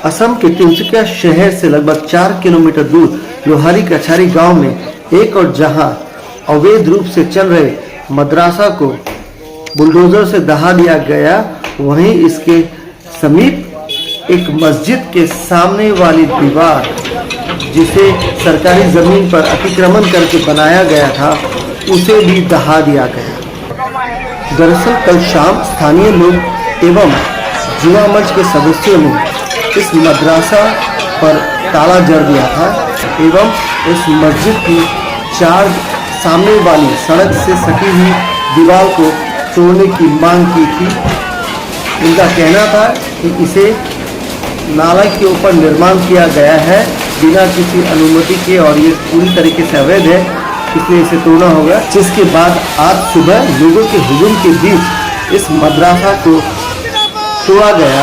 असम के तिनसुकिया शहर से लगभग 4 किलोमीटर दूर लोहारी कछारी गांव में एक और जहां अवैध रूप से चल रहे मदरसा को बुलडोजर से दहा दिया गया, वहीं इसके समीप एक मस्जिद के सामने वाली दीवार जिसे सरकारी जमीन पर अतिक्रमण करके बनाया गया था, उसे भी दहा दिया गया। दरअसल कल शाम स्थानीय लोग एवं युवा मंच के सदस्यों ने इस मदरसा पर ताला जड़ दिया था एवं इस मस्जिद की 4 सामने वाली सड़क से सटी हुई दीवार को तोड़ने की मांग की थी। इनका कहना था कि इसे नाला के ऊपर निर्माण किया गया है बिना किसी अनुमति के और ये पूरी तरीके से अवैध है, इसलिए इसे तोड़ना होगा। जिसके बाद आज सुबह लोगों के हुजूम के बीच इस मदरसा को तोड़ा गया।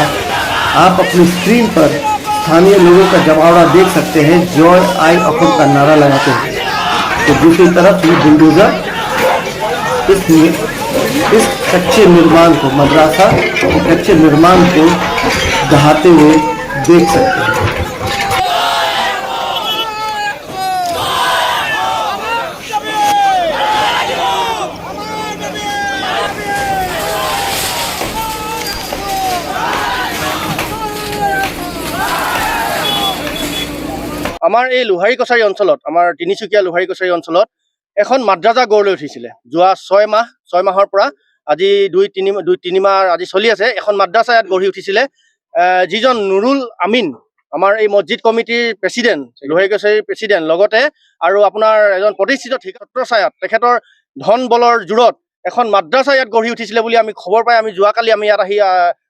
आप अपनी स्क्रीन पर स्थानीय लोगों का जमावड़ा देख सकते हैं, जॉय आई अफर का नारा लगाते हैं। तो दूसरी तरफ ये बुलडोजर इस कच्चे निर्माण को, मदरसा के कच्चे निर्माण को दहाते हुए देख सकते हैं। আমাৰ এই লোহাৰী কছাৰী অঞ্চলত, আমাৰ তিনিচুকীয়া লোহাৰী কছাৰী অঞ্চলত এখন মাদ্ৰাজা গঢ় লৈ উঠিছিলে। যোৱা 6 মাহৰ পৰা আজি 2-3 মাহ আজি চলি আছে। এখন মাদ্ৰাজা ইয়াত গঢ়ি উঠিছিলে। যিজন নুৰুল আমিন, আমাৰ এই মছজিদ কমিটিৰ প্ৰেচিডেণ্ট, লোহাৰী কছাৰীৰ প্ৰেচিডেণ্ট, লগতে আৰু আপোনাৰ এজন প্ৰতিষ্ঠিত ঠিকাদাৰ, তেখেতৰ ধন বলৰ জোৰত এখন মাদ্ৰাজা ইয়াত গঢ়ি উঠিছিলে বুলি আমি খবৰ পাই আমি যোৱাকালি আমি ইয়াত আহি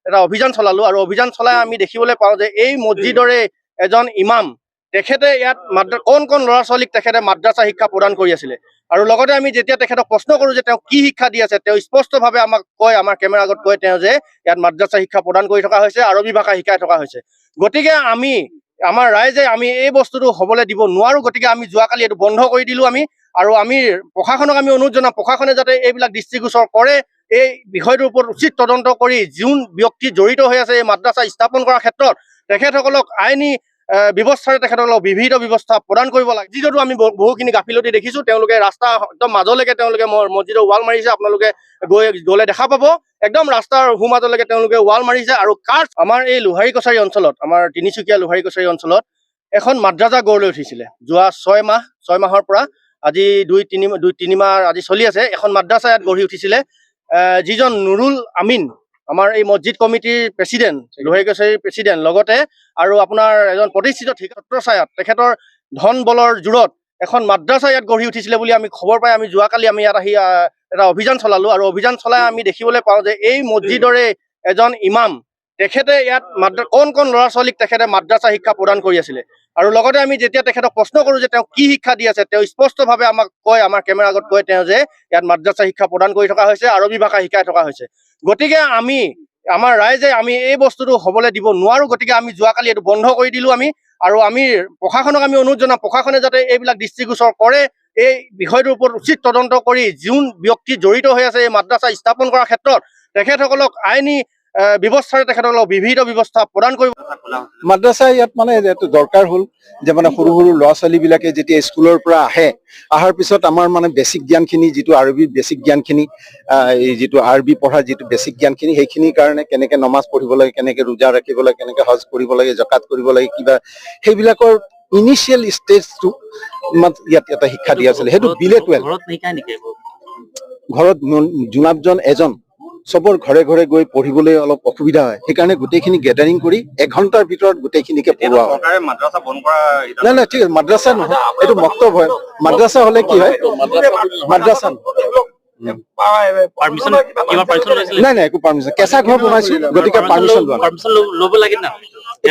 এটা অভিযান চলালো। আৰু অভিযান চলাই আমি দেখিবলৈ পাওঁ যে এই মছজিদৰে এজন ইমাম, তেখেতে ইয়াত কোন ল'ৰা ছোৱালীক তেখেতে মাদ্ৰাছা শিক্ষা প্ৰদান কৰি আছিলে। আৰু লগতে আমি যেতিয়া তেখেতক প্ৰশ্ন কৰোঁ যে তেওঁ কি শিক্ষা দি আছে, তেওঁ স্পষ্টভাৱে আমাক কয়, আমাৰ কেমেৰাৰ আগত কয় তেওঁ যে ইয়াত মাদ্ৰাছা শিক্ষা প্ৰদান কৰি থকা হৈছে, আৰবী ভাষা শিকাই থকা হৈছে। গতিকে আমাৰ ৰাইজে আমি এই বস্তুটো হ'বলৈ দিব নোৱাৰোঁ। গতিকে আমি যোৱাকালি এইটো বন্ধ কৰি দিলোঁ আৰু আমি প্ৰশাসনক আমি অনুৰোধ জনাওঁ, প্ৰশাসনে যাতে এইবিলাক দৃষ্টিগোচৰ কৰে, এই বিষয়টোৰ ওপৰত উচিত তদন্ত কৰি যোন ব্যক্তি জড়িত হৈ আছে এই মাদ্ৰাছা স্থাপন কৰাৰ ক্ষেত্ৰত তেখেতসকলক আইনী ব্যৱস্থাৰে তেখেতসকলক বিহিত ব্যৱস্থা প্ৰদান কৰিব লাগে। যিটো আমি বহুখিনি গাফিলতি দেখিছোঁ, তেওঁলোকে ৰাস্তা একদম মাজলৈকে তেওঁলোকে মছজিদৰ ৱাল মাৰিছে। আপোনালোকে গ'লে দেখা পাব, একদম ৰাস্তাৰ মাজলৈকে তেওঁলোকে ৱাল মাৰিছে। আৰু আমাৰ এই লোহাৰী কছাৰী অঞ্চলত, আমাৰ তিনিচুকীয়া লোহাৰী কছাৰী অঞ্চলত এখন মাদ্ৰাজা গঢ় লৈ উঠিছিলে। যোৱা 6 মাহৰ পৰা আজি 2-3 মাহ আজি চলি আছে। এখন মাদ্ৰাজা ইয়াত গঢ়ি উঠিছিলে। যিজন নুৰুল আমিন, আমাৰ এই মছজিদ কমিটিৰ প্ৰেচিডেণ্ট, লোহাৰী কছাৰীৰ প্ৰেচিডেণ্ট, লগতে আৰু আপোনাৰ এজন প্ৰতিষ্ঠিত ঠিকাদাৰ, তেখেতৰ ধন বলৰ জোৰত এখন মাদ্ৰাজা ইয়াত গঢ়ি উঠিছিলে বুলি আমি খবৰ পাই আমি যোৱাকালি আমি ইয়াত আহি এটা অভিযান চলালো। আৰু অভিযান চলাই আমি দেখিবলৈ পাওঁ যে এই মছজিদৰে এজন ইমাম, তেখেতে ইয়াত কোন ল'ৰা ছোৱালীক তেখেতে মাদ্ৰাছা শিক্ষা প্ৰদান কৰি আছিলে। আৰু লগতে আমি যেতিয়া তেখেতক প্ৰশ্ন কৰোঁ যে তেওঁ কি শিক্ষা দি আছে, তেওঁ স্পষ্টভাৱে আমাক কয়, আমাৰ কেমেৰাৰ আগত কয় তেওঁ যে ইয়াত মাদ্ৰাছা শিক্ষা প্ৰদান কৰি থকা হৈছে, আৰবী ভাষা শিকাই থকা হৈছে। গতিকে আমাৰ ৰাইজে আমি এই বস্তুটো হ'বলৈ দিব নোৱাৰোঁ। গতিকে আমি যোৱাকালি এইটো বন্ধ কৰি দিলোঁ আৰু আমি প্ৰশাসনক আমি অনুৰোধ জনাওঁ, প্ৰশাসনে যাতে এইবিলাক দৃষ্টিগোচৰ কৰে, এই বিষয়টোৰ ওপৰত উচিত তদন্ত কৰি যোন ব্যক্তি জড়িত হৈ আছে এই মাদ্ৰাছা স্থাপন কৰাৰ ক্ষেত্ৰত তেখেতসকলক আইনী ব্যৱস্থাৰে তেখেতসকলক বিহিত ব্যৱস্থা প্ৰদান কৰিব। মাদ্ৰাছা ইয়াত মানে এইটো দৰকাৰ হ'ল যে মানে সৰু ল'ৰা ছোৱালীবিলাকে যেতিয়া স্কুলৰ পৰা অহাৰ পিছত আমাৰ মানে বেছিক জ্ঞানখিনি, যিটো আৰবী বেছিক জ্ঞানখিনি, এই যিটো আৰবী পঢ়াৰ যিটো বেছিক জ্ঞানখিনি, সেইখিনিৰ কাৰণে কেনেকৈ নমাজ পঢ়িব লাগে, কেনেকৈ ৰোজা ৰাখিব লাগে, কেনেকৈ হজ কৰিব লাগে, জাকাত কৰিব লাগে, কিবা সেইবিলাকৰ ইনিচিয়েল ষ্টেজটো ইয়াত এটা শিক্ষা দিয়া আছিলে। সেইটো বিলে 12 ঘৰত জোনাবজন এজন চবৰ ঘৰে ঘৰে গৈ পঢ়িবলৈ অলপ অসুবিধা হয়, সেইকাৰণে গোটেইখিনি গেডাৰিং কৰি 1 ঘণ্টাৰ ভিতৰত গোটেইখিনিকে পঢ়োৱা হয়। নাই ঠিক আছে, মাদ্ৰাছা নহয়, এইটো মক্তব হয়। মাদ্ৰাছা হলে কি হয়, মাদ্ৰাছা নাই একো পাৰ্মিশ্যন, কেঁচা ঘৰ বনাইছো, গতিকে পাৰ্মিশ্যন ল'ব লাগে না।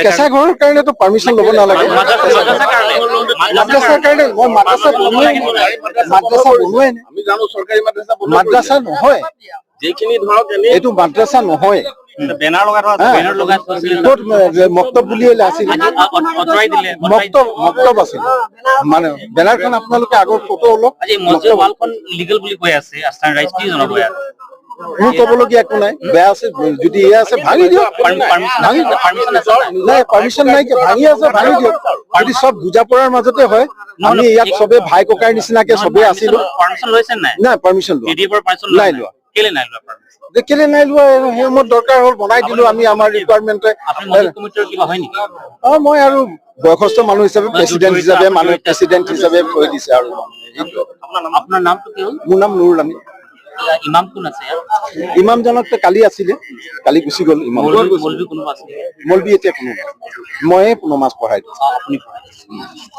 কেঁচা ঘৰৰ কাৰণেতো পাৰ্মিশ্যন ল'ব নালাগে। মাদ্ৰাছাৰ কাৰণে মই মাদ্ৰাছা বনোৱাই মাদ্ৰাছা নহয়, এইটো মাদ্ৰাছা নহয়, মক্তব বুলি আছিল, মক্তব আছিল মানে বেনাৰখন আপোনালোকে আগৰ ফটো অলপ মোৰ ক'বলগীয়া একো নাই, বেয়া আছে যদি এয়া আছে ভাঙি দিয়ক, ভাঙি নাই পাৰ্মিশ্যন নাই, ভাঙি আছে ভাঙি দিয়ক। যদি চব বুজা পৰাৰ মাজতে হয়, আমি ইয়াত চবে ভাই ককাৰ নিচিনাকে চবে আছিলো। নাই পাৰ্মিশ্যন নাই লোৱা, কেলে নাই লোৱা, সেই সময়ত দৰকাৰ হ'ল বনাই দিলো আমি আমাৰ ৰিকুৱাৰমেণ্টে। মই আৰু বয়সস্থ মানুহ হিচাপে প্ৰেচিডেণ্ট হিচাপে কৈ দিছে আৰু। আপোনাৰ নামটো কি হ'ল? মোৰ নাম নুৰুল আমিন। ইমাম কোন আছে ইয়াৰ? ইমামজনক কালি আছিলে, কালি গুচি গ'ল ইমাম। মৌলবী কোনোবা আছে? মৌলবী এতিয়া কোনো নাই, ময়ে নমাজ পঢ়াই দিছো। আপুনি